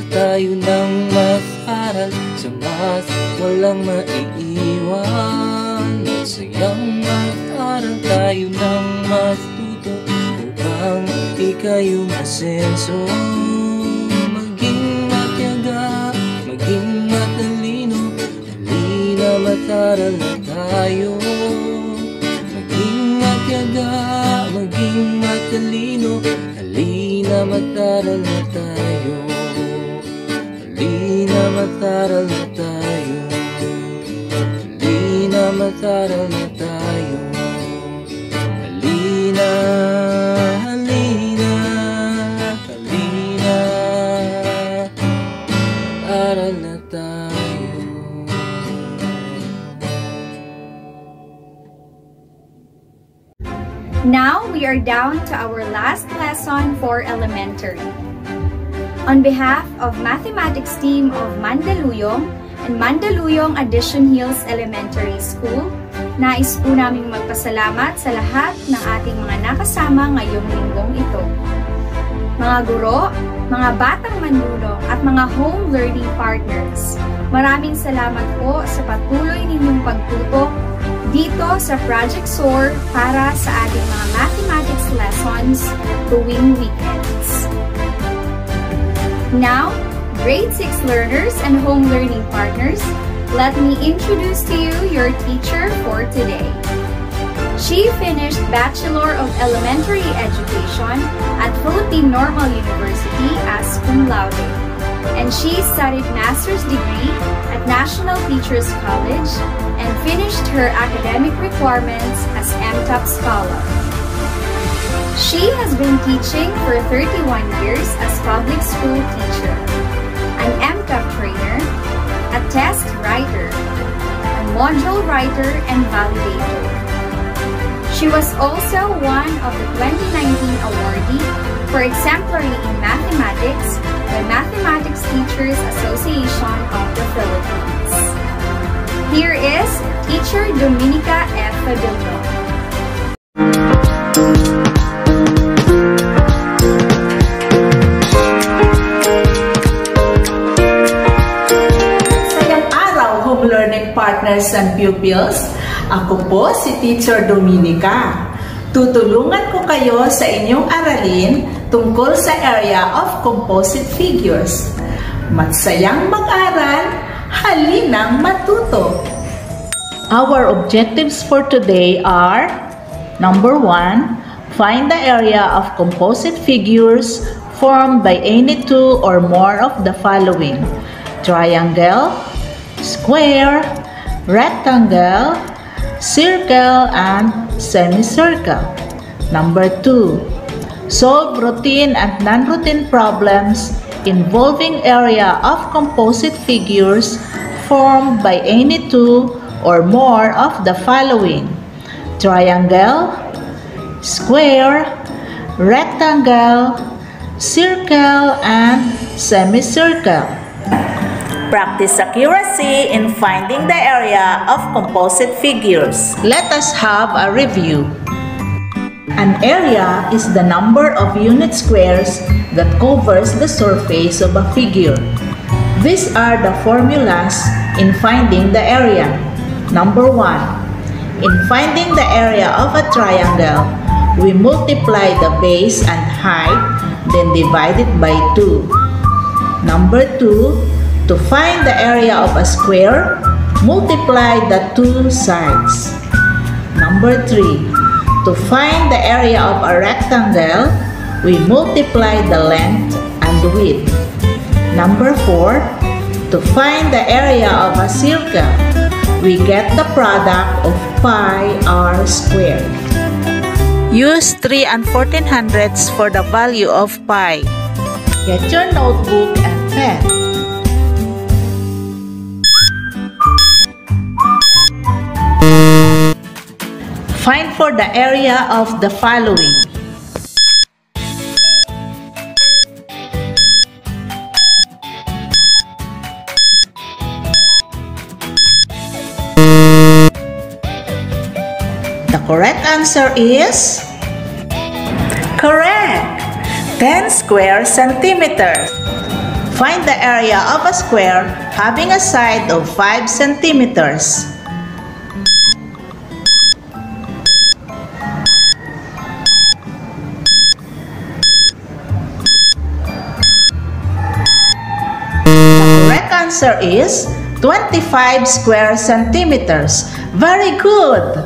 tayo ng mas aral. Sa math walang maiiwan. Masayang mag-aral tayo ng matuto upang ika'y umasenso. Maging matyaga, maging matalino, halina mag-aral na tayo. Maging matyaga, maging matalino, halina mag-aral na tayo. Halina mag-aral na tayo. Halina mag-aral na tayo. Halina, halina, halina, aral na tayo. Now we are down to our last lesson for elementary. On behalf of Mathematics team of Mandaluyong and Mandaluyong Addition Hills Elementary School, nais po naming magpasalamat sa lahat ng ating mga nakasama ngayong linggong ito. Mga guro, mga batang manlulong at mga home learning partners, maraming salamat po sa patuloy ninyong pagtutok dito sa Project SOAR para sa ating mga mathematics lessons tuwing weekends. Now, Grade 6 learners and home learning partners, let me introduce to you your teacher for today. She finished Bachelor of Elementary Education at Philippine Normal University as cum laude, and she studied master's degree at National Teachers College and finished her academic requirements as MTOP Scholar. She has been teaching for 31 years as public school teacher, an MTOP trainer, a test writer, a module writer, and validator. She was also one of the 2019 awardee for exemplary in mathematics by Mathematics Teachers Association of the Philippines. Here is Teacher Dominica F. Fadillo. Partners and pupils, ako po si Teacher Dominica. Tutulungan ko kayo sa inyong aralin tungkol sa area of composite figures. Magsayang mag-aral, halinang matuto. Our objectives for today are: number 1, find the area of composite figures formed by any two or more of the following: triangle, square, rectangle, circle, and semicircle. Number 2, solve routine and non-routine problems involving area of composite figures formed by any two or more of the following: triangle, square, rectangle, circle, and semicircle. Practice accuracy in finding the area of composite figures. Let us have a review. An area is the number of unit squares that covers the surface of a figure. These are the formulas in finding the area. Number 1. In finding the area of a triangle, we multiply the base and height, then divide it by 2. Number 2. To find the area of a square, multiply the two sides. Number 3. To find the area of a rectangle, we multiply the length and width. Number 4. To find the area of a circle, we get the product of pi r squared. Use 3 and 1400ths for the value of pi. Get your notebook and pen. Find for the area of the following: the correct answer is correct, 10 square centimeters. Find the area of a square having a side of 5 centimeters. The correct answer is 25 square centimeters. Very good!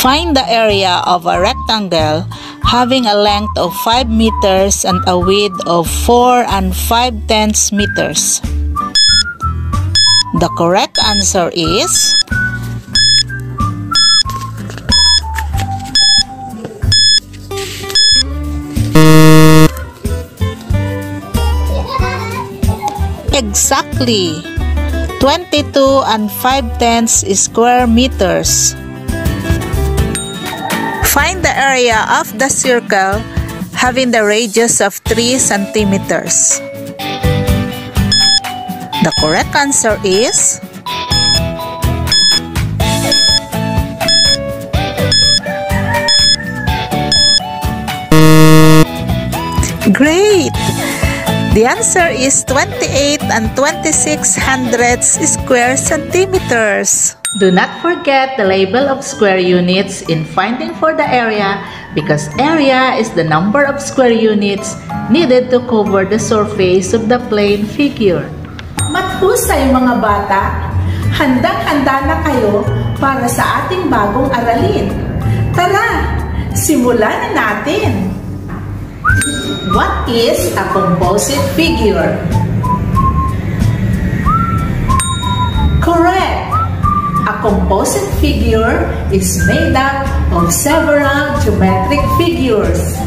Find the area of a rectangle having a length of 5 meters and a width of 4 5/10 meters. The correct answer is exactly 22 5/10 square meters. Find the area of the circle having the radius of 3 centimeters. The correct answer is great! The answer is 28 26 square centimeters. Do not forget the label of square units in finding for the area because area is the number of square units needed to cover the surface of the plane figure. Mathusay mga bata! Handang-handa na kayo para sa ating bagong aralin. Tara, simulan na natin! What is a composite figure? Correct! A composite figure is made up of several geometric figures.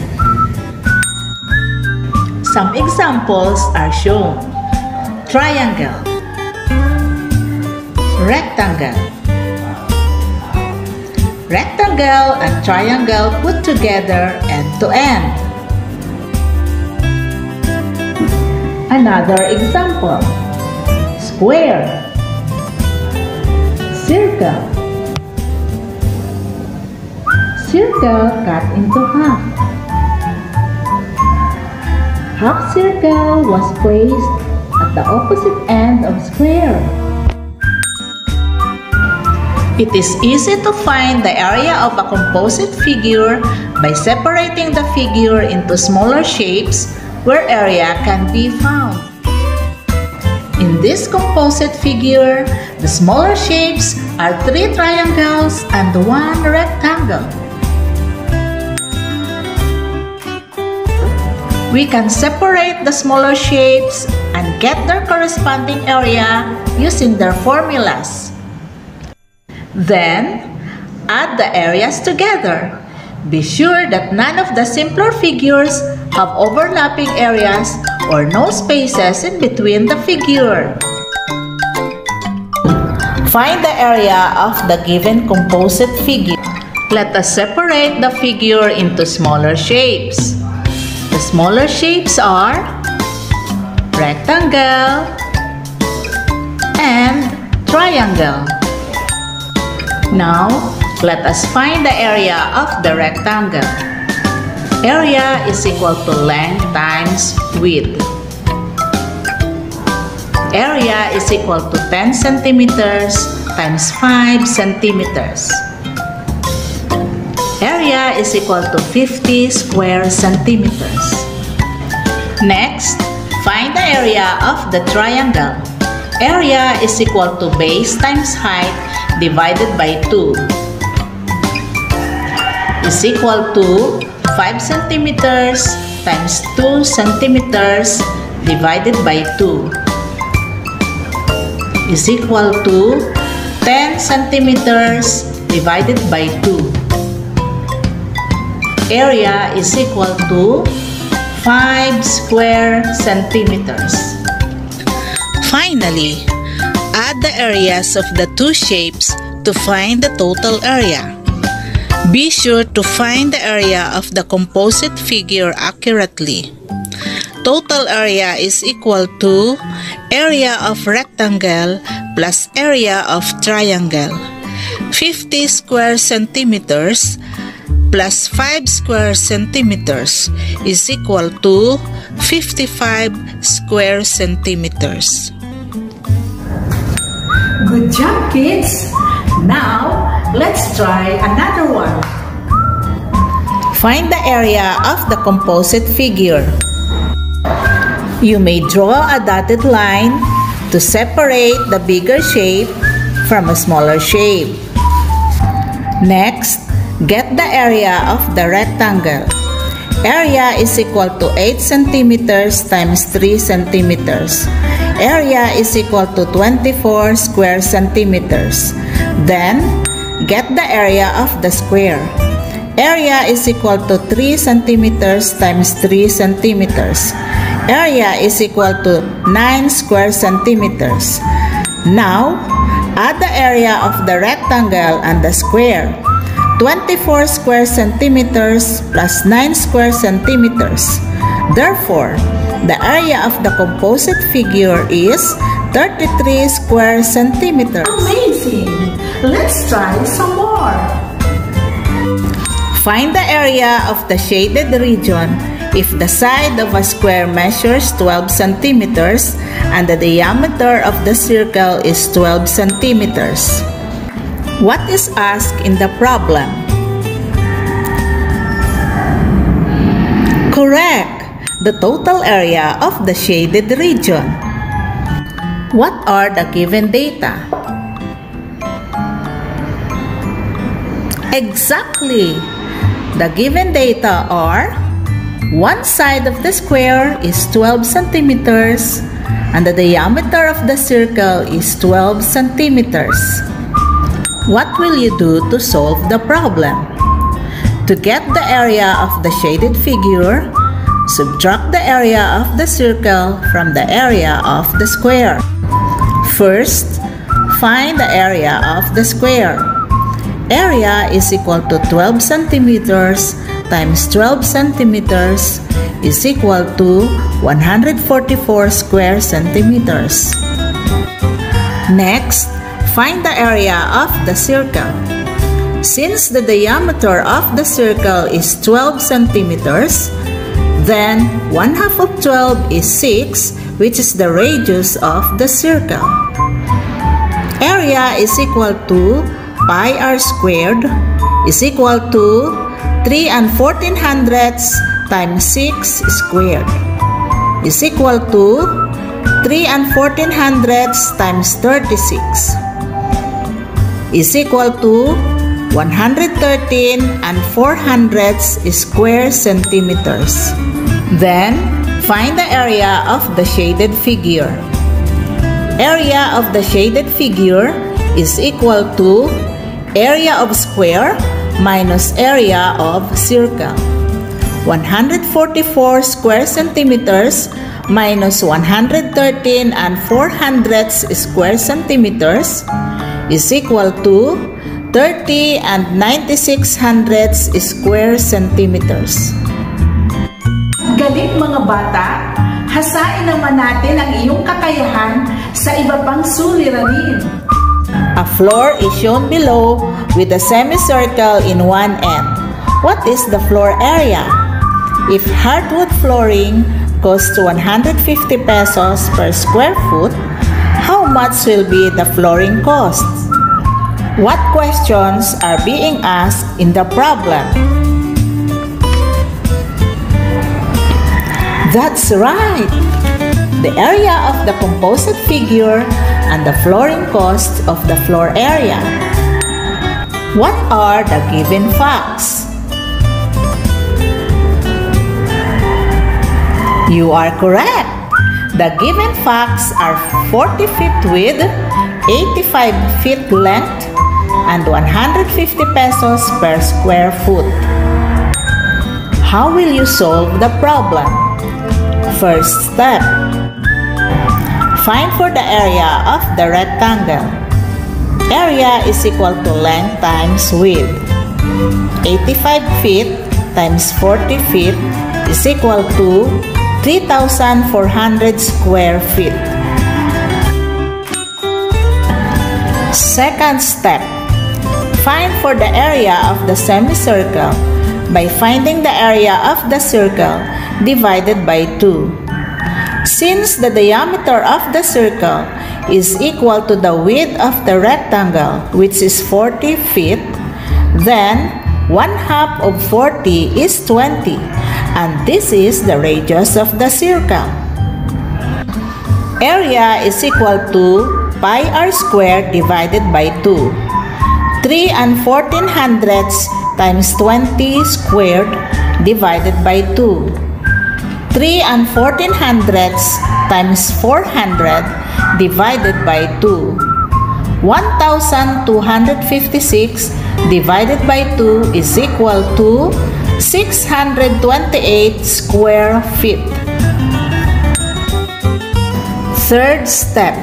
Some examples are shown. Triangle, rectangle, rectangle and triangle put together end to end. Another example, square, circle, circle cut into half. Half circle was placed at the opposite end of square. It is easy to find the area of a composite figure by separating the figure into smaller shapes where area can be found. In this composite figure, the smaller shapes are 3 triangles and 1 rectangle. We can separate the smaller shapes and get their corresponding area using their formulas. Then, add the areas together. Be sure that none of the simpler figures have overlapping areas or no spaces in between the figure. Find the area of the given composite figure. Let us separate the figure into smaller shapes. The smaller shapes are rectangle and triangle. Now, let us find the area of the rectangle. Area is equal to length times width. Area is equal to 10 centimeters times 5 centimeters. Area is equal to 50 square centimeters. Next, find the area of the triangle. Area is equal to base times height divided by 2 is equal to 5 centimeters times 2 centimeters divided by 2 is equal to 10 centimeters divided by 2. Area is equal to 5 square centimeters. Finally, add the areas of the two shapes to find the total area. Be sure to find the area of the composite figure accurately. Total area is equal to area of rectangle plus area of triangle. 50 square centimeters plus 5 square centimeters is equal to 55 square centimeters. Good job, kids! Now, let's try another one. Find the area of the composite figure. You may draw a dotted line to separate the bigger shape from a smaller shape. Next, get the area of the rectangle. Area is equal to 8 centimeters times 3 centimeters. Area is equal to 24 square centimeters. Then, get the area of the square. Area is equal to 3 centimeters times 3 centimeters. Area is equal to 9 square centimeters. Now, add the area of the rectangle and the square. 24 square centimeters plus 9 square centimeters. Therefore, the area of the composite figure is 33 square centimeters. Amazing! Let's try some more. Find the area of the shaded region if the side of a square measures 12 centimeters and the diameter of the circle is 12 centimeters. What is asked in the problem? Correct! The total area of the shaded region. What are the given data? Exactly! The given data are one side of the square is 12 centimeters and the diameter of the circle is 12 centimeters. What will you do to solve the problem? To get the area of the shaded figure, subtract the area of the circle from the area of the square. First, find the area of the square. Area is equal to 12 centimeters times 12 centimeters is equal to 144 square centimeters. Next, find the area of the circle. Since the diameter of the circle is 12 centimeters, then 1/2 of 12 is 6, which is the radius of the circle. Area is equal to pi r squared is equal to 3 1400 times 6 squared is equal to 3 1400 times 36 is equal to 113 400 square centimeters. Then, find the area of the shaded figure. Area of the shaded figure is equal to area of square minus area of circle. 144 square centimeters minus 113 400 square centimeters is equal to 30 9600 square centimeters. Galing mga bata! Hasain naman natin ang iyong kakayahan sa iba pang suliranin. A floor is shown below with a semicircle in one end. What is the floor area? If hardwood flooring costs 150 pesos per square foot, how much will be the flooring cost? What questions are being asked in the problem? That's right! The area of the composite figure and the flooring cost of the floor area. What are the given facts? You are correct! The given facts are 40 feet width, 85 feet length, and 150 pesos per square foot. How will you solve the problem? First step, find for the area of the rectangle. Area is equal to length times width. 85 feet times 40 feet is equal to 3,400 square feet. Second step, find for the area of the semicircle. by finding the area of the circle divided by 2. Since the diameter of the circle is equal to the width of the rectangle, which is 40 feet, then 1/2 of 40 is 20, and this is the radius of the circle. Area is equal to pi r squared divided by 2. 3 1/1400 times 20 squared divided by 2. 3 1/1400 times 400 divided by 2. 1,256 divided by 2 is equal to 628 square feet. Third step.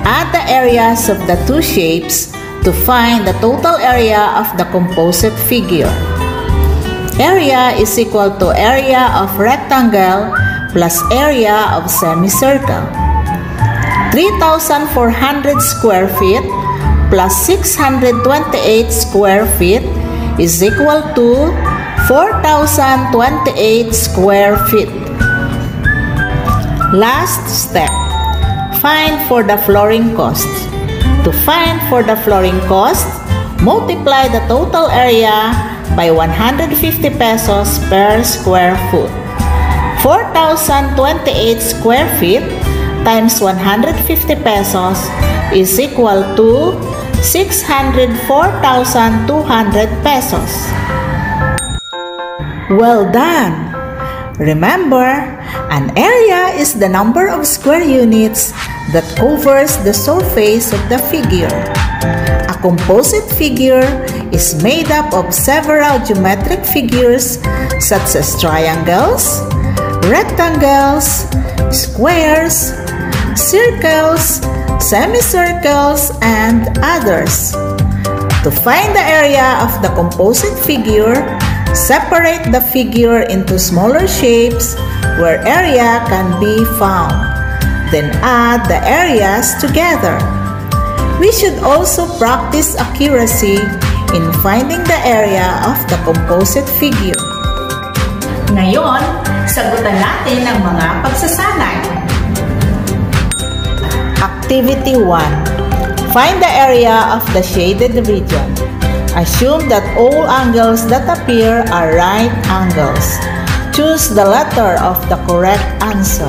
Add the areas of the two shapes to find the total area of the composite figure. Area is equal to area of rectangle plus area of semicircle. 3,400 square feet plus 628 square feet is equal to 4,028 square feet. Last step. Find for the flooring cost. To find for the flooring cost, multiply the total area by 150 pesos per square foot. 4,028 square feet times 150 pesos is equal to 604,200 pesos. Well done! Remember, an area is the number of square units that covers the surface of the figure. A composite figure is made up of several geometric figures such as triangles, rectangles, squares, circles, semicircles, and others. To find the area of the composite figure, separate the figure into smaller shapes where area can be found. Then add the areas together. We should also practice accuracy in finding the area of the composite figure. Ngayon, sagutan natin ang mga pagsasanay. Activity 1. Find the area of the shaded region. Assume that all angles that appear are right angles. Choose the letter of the correct answer.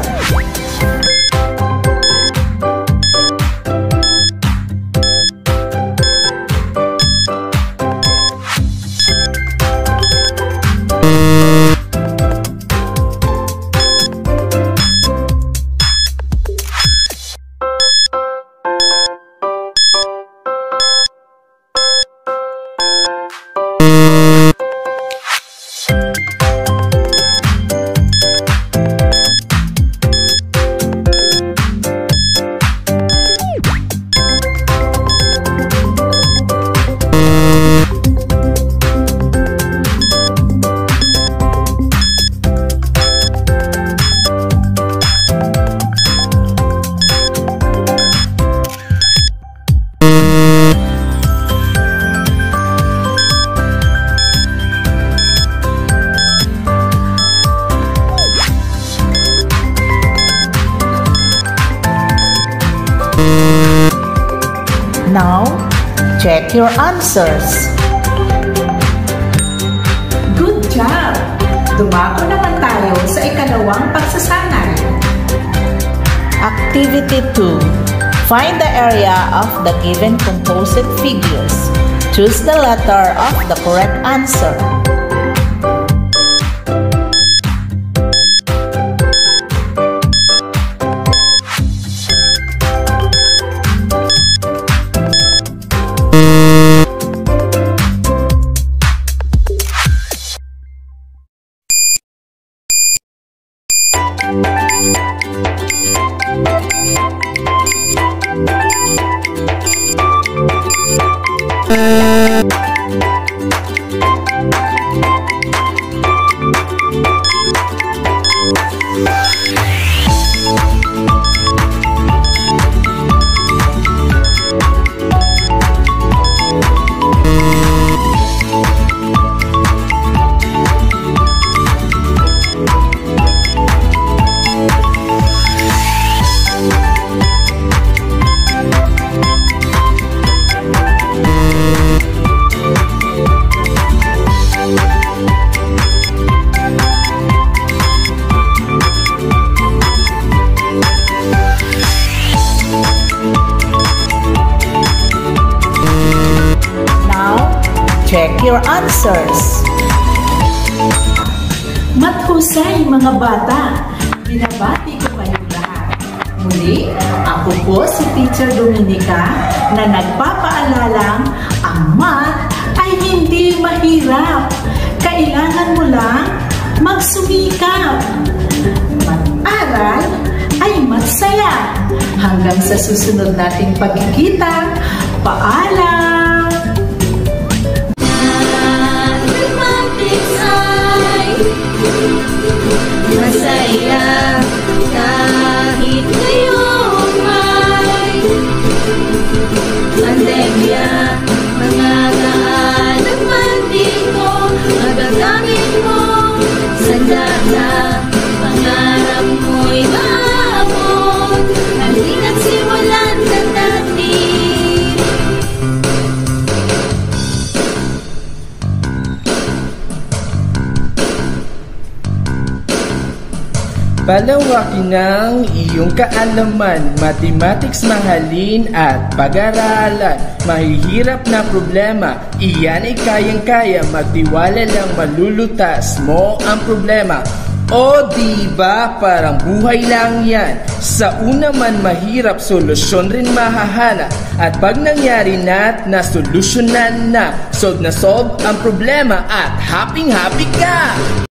Now, check your answers. Good job! Dumako naman tayo sa ikalawang pagsasanay. Activity 2. Find the area of the given composite figures. Choose the letter of the correct answer. your answers. Mathusay mga bata! Binabati ko kayong lahat. Muli, ako po si Teacher Dominica na nagpapaalalang ang math ay hindi mahirap. Kailangan mo lang magsumikap. Mag-aral ay masaya. Hanggang sa susunod nating pagkikita, paalam! Mathematics ay masaya kahit ngayong may pandemya. Mga kaalam man dito, magagamit mo. Sana pangarap mo'y maabot. Halina't simulan na natin. Palawakin ang iyong kaalaman, mathematics mahalin at pag-aralan. Mahihirap na problema, iyan ay kayang-kaya, magtiwala lang malulutas mo ang problema. O diba parang buhay lang yan, sa una man mahirap, solusyon rin mahahanap. At pag nangyari na't nasolusyonan na, solve ang problema at happy-happy ka!